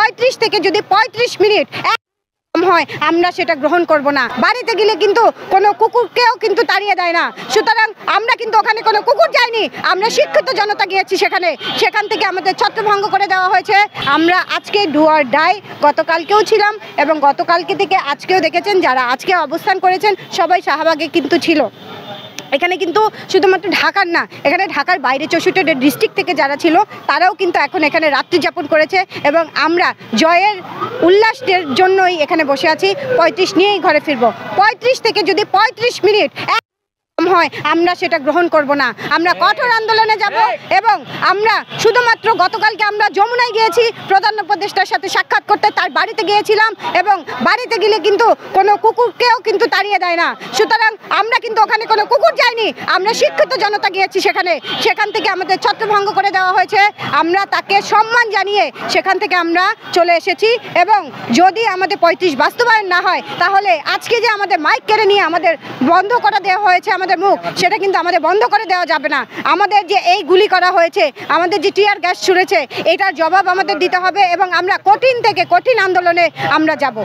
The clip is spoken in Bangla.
35 থেকে যদি 35 মিনিট হয় আমরা সেটা গ্রহণ করব না। বাড়িতে গেলে কিন্তু কোনো কুকুরকেও কিন্তু তাড়িয়ে দেয় না। সুতরাং আমরা কিন্তু ওখানে কোনো কুকুর যাইনি, আমরা শিক্ষিত জনতা গিয়েছি সেখান থেকে আমাদের ছত্রভঙ্গ করে দেওয়া হয়েছে। আমরা আজকে ডু অর ডাই গতকালকেও ছিলাম এবং গতকালকে থেকে আজকেও দেখেছেন যারা আজকে অবস্থান করেছেন সবাই শাহবাগে কিন্তু ছিল। এখানে কিন্তু শুধুমাত্র ঢাকার না, এখানে ঢাকার বাইরে 64টা ডিস্ট্রিক্ট থেকে যারা ছিল তারাও কিন্তু এখন এখানে রাত্রি যাপন করেছে এবং আমরা জয়ের উল্লাসের জন্যই এখানে বসে আছি। 35 নিয়েই ঘরে ফিরবো। 35 থেকে যদি 35 মিনিট হয় আমরা সেটা গ্রহণ করব না। আমরা কঠোর আন্দোলনে যাব এবং আমরা শুধুমাত্র গতকালকে আমরা যমুনায় গিয়েছি প্রধান উপদেষ্টার সাথে সাক্ষাৎ করতে, তার বাড়িতে গিয়েছিলাম এবং বাড়িতে গেলে কিন্তু কোনো কুকুরকেও কিন্তু তাড়িয়ে দেয় না। সুতরাং আমরা কিন্তু ওখানে কোনো কুকুর যাইনি, আমরা শিক্ষিত জনতা গিয়েছি সেখান থেকে আমাদের ছত্রভঙ্গ করে দেওয়া হয়েছে। আমরা তাকে সম্মান জানিয়ে সেখান থেকে আমরা চলে এসেছি এবং যদি আমাদের 35 বাস্তবায়ন না হয় তাহলে আজকে যে আমাদের মাইক কেড়ে নিয়ে আমাদের বন্ধ করে দেওয়া হয়েছে আমাদের মুখ, সেটা কিন্তু আমাদের বন্ধ করে দেওয়া যাবে না। আমাদের যে এই গুলি করা হয়েছে, আমাদের যে টিয়ার গ্যাস ছুড়েছে, এটার জবাব আমাদের দিতে হবে এবং আমরা কঠিন থেকে কঠিন আন্দোলনে আমরা যাব।